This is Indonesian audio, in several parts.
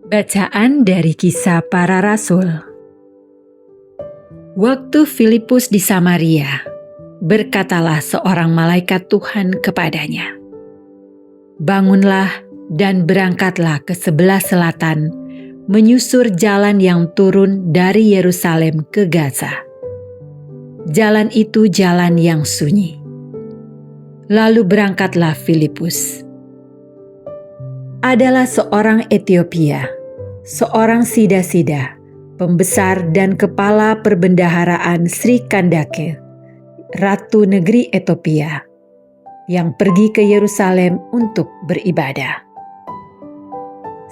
Bacaan dari Kisah Para Rasul. Waktu Filipus di Samaria, berkatalah seorang malaikat Tuhan kepadanya, "Bangunlah dan berangkatlah ke sebelah selatan, menyusur jalan yang turun dari Yerusalem ke Gaza. Jalan itu jalan yang sunyi." Lalu berangkatlah Filipus. Adalah seorang Etiopia, seorang sida-sida, pembesar dan kepala perbendaharaan Sri Kandake, Ratu Negeri Ethiopia, yang pergi ke Yerusalem untuk beribadah.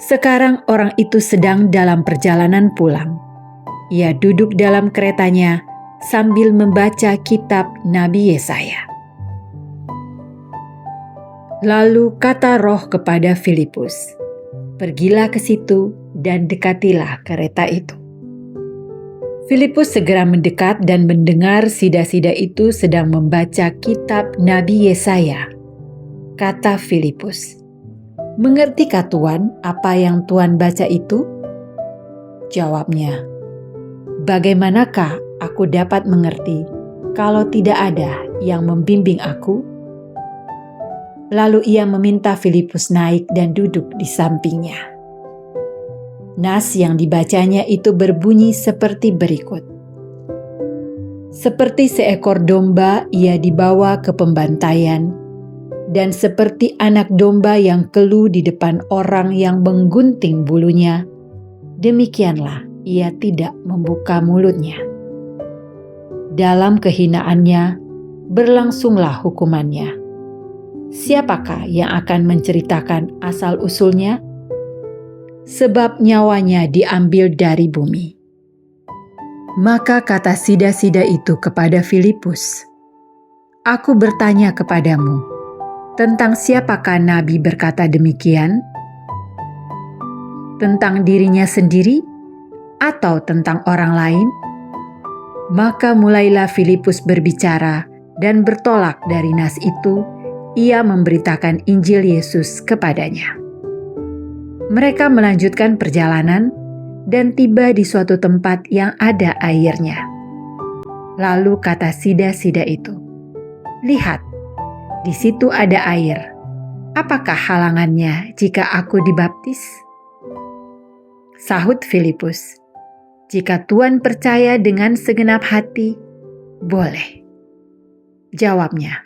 Sekarang orang itu sedang dalam perjalanan pulang. Ia duduk dalam keretanya sambil membaca kitab Nabi Yesaya. Lalu kata Roh kepada Filipus, "Pergilah ke situ dan dekatilah kereta itu." Filipus segera mendekat dan mendengar sida-sida itu sedang membaca kitab Nabi Yesaya. Kata Filipus, "Mengertikah Tuan apa yang Tuan baca itu?" Jawabnya, "Bagaimanakah aku dapat mengerti kalau tidak ada yang membimbing aku?" Lalu ia meminta Filipus naik dan duduk di sampingnya. Nas yang dibacanya itu berbunyi seperti berikut. "Seperti seekor domba ia dibawa ke pembantaian, dan seperti anak domba yang keluh di depan orang yang menggunting bulunya, demikianlah ia tidak membuka mulutnya. Dalam kehinaannya berlangsunglah hukumannya. Siapakah yang akan menceritakan asal-usulnya? Sebab nyawanya diambil dari bumi." Maka kata sida-sida itu kepada Filipus, "Aku bertanya kepadamu, tentang siapakah Nabi berkata demikian? Tentang dirinya sendiri atau tentang orang lain?" Maka mulailah Filipus berbicara dan bertolak dari nas itu, ia memberitakan Injil Yesus kepadanya. Mereka melanjutkan perjalanan dan tiba di suatu tempat yang ada airnya. Lalu kata sida-sida itu, "Lihat, di situ ada air. Apakah halangannya jika aku dibaptis?" Sahut Filipus, "Jika Tuan percaya dengan segenap hati, boleh." Jawabnya,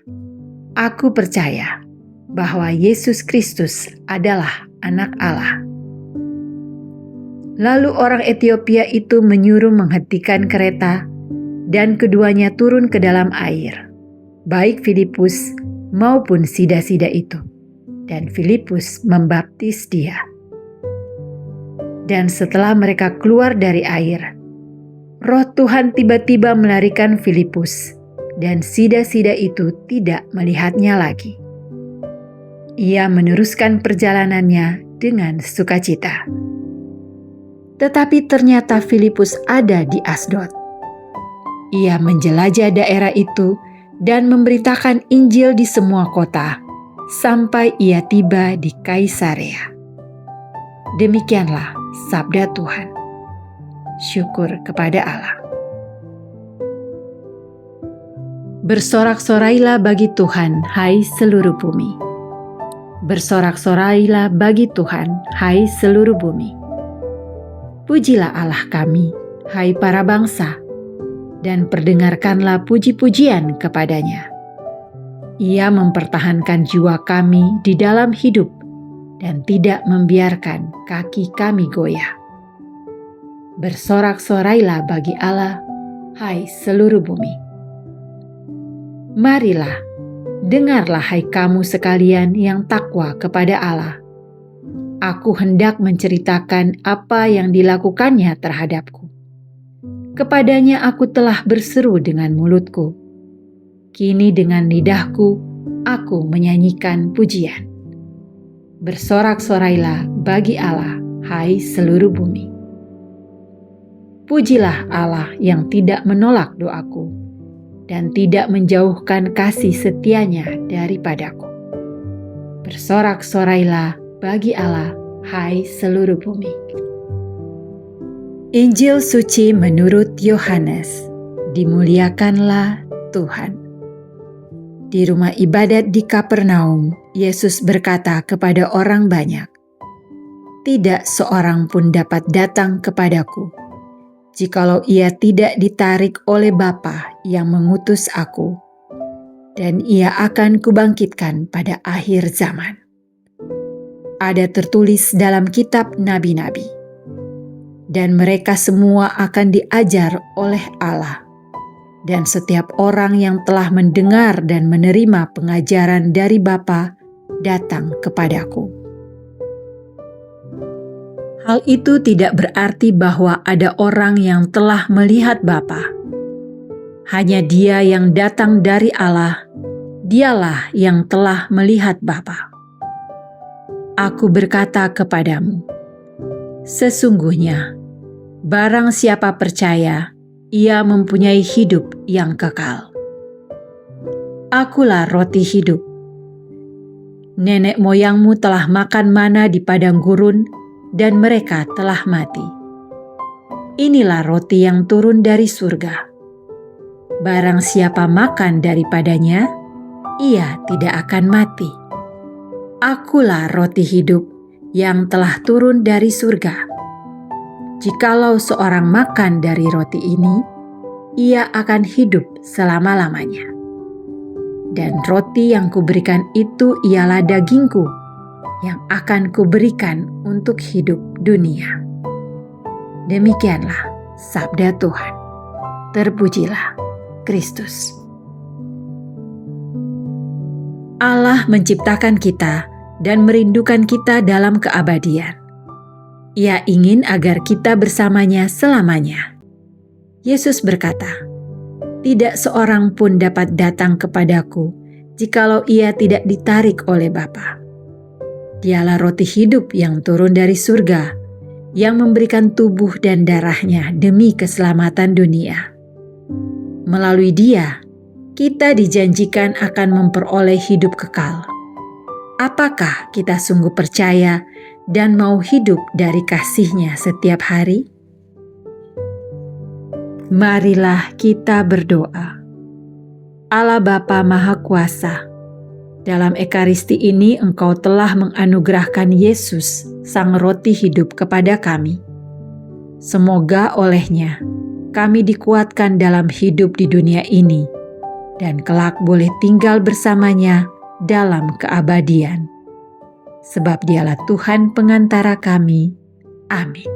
"Aku percaya bahwa Yesus Kristus adalah Anak Allah." Lalu orang Etiopia itu menyuruh menghentikan kereta dan keduanya turun ke dalam air, baik Filipus maupun sida-sida itu, dan Filipus membaptis dia. Dan setelah mereka keluar dari air, Roh Tuhan tiba-tiba melarikan Filipus, dan sida-sida itu tidak melihatnya lagi. Ia meneruskan perjalanannya dengan sukacita. Tetapi ternyata Filipus ada di Asdod. Ia menjelajah daerah itu dan memberitakan Injil di semua kota, sampai ia tiba di Kaisarea. Demikianlah sabda Tuhan. Syukur kepada Allah. Bersorak-sorailah bagi Tuhan, hai seluruh bumi. Bersorak-sorailah bagi Tuhan, hai seluruh bumi. Pujilah Allah kami, hai para bangsa, dan perdengarkanlah puji-pujian kepadanya. Ia mempertahankan jiwa kami di dalam hidup dan tidak membiarkan kaki kami goyah. Bersorak-sorailah bagi Allah, hai seluruh bumi. Marilah, dengarlah hai kamu sekalian yang takwa kepada Allah. Aku hendak menceritakan apa yang dilakukannya terhadapku. Kepadanya aku telah berseru dengan mulutku. Kini dengan lidahku aku menyanyikan pujian. Bersorak-sorailah bagi Allah, hai seluruh bumi. Pujilah Allah yang tidak menolak doaku dan tidak menjauhkan kasih setianya daripadaku. Bersorak-sorailah bagi Allah, hai seluruh bumi. Injil suci menurut Yohanes. Dimuliakanlah Tuhan. Di rumah ibadat di Kapernaum, Yesus berkata kepada orang banyak, "Tidak seorang pun dapat datang kepadaku, jikalau ia tidak ditarik oleh Bapa yang mengutus aku, dan ia akan kubangkitkan pada akhir zaman." Ada tertulis dalam kitab nabi-nabi, dan mereka semua akan diajar oleh Allah. Dan setiap orang yang telah mendengar dan menerima pengajaran dari Bapa datang kepadaku. Hal itu tidak berarti bahwa ada orang yang telah melihat Bapa. Hanya Dia yang datang dari Allah, Dialah yang telah melihat Bapa. Aku berkata kepadamu, sesungguhnya, barang siapa percaya, ia mempunyai hidup yang kekal. Akulah roti hidup. Nenek moyangmu telah makan mana di padang gurun, dan mereka telah mati. Inilah roti yang turun dari surga. Barang siapa makan daripadanya, ia tidak akan mati. Akulah roti hidup yang telah turun dari surga. Jikalau seorang makan dari roti ini, ia akan hidup selama-lamanya. Dan roti yang kuberikan itu ialah dagingku, yang akan kuberikan untuk hidup dunia. Demikianlah sabda Tuhan. Terpujilah Kristus. Allah menciptakan kita dan merindukan kita dalam keabadian. Ia ingin agar kita bersamanya selamanya. Yesus berkata, "Tidak seorang pun dapat datang kepadaku jikalau ia tidak ditarik oleh Bapa." Dialah roti hidup yang turun dari surga, yang memberikan tubuh dan darahnya demi keselamatan dunia. Melalui Dia, kita dijanjikan akan memperoleh hidup kekal. Apakah kita sungguh percaya dan mau hidup dari kasih-Nya setiap hari? Marilah kita berdoa. Allah Bapa Maha Kuasa, dalam Ekaristi ini Engkau telah menganugerahkan Yesus, Sang Roti Hidup kepada kami. Semoga olehnya kami dikuatkan dalam hidup di dunia ini, dan kelak boleh tinggal bersamanya dalam keabadian. Sebab Dialah Tuhan pengantara kami. Amin.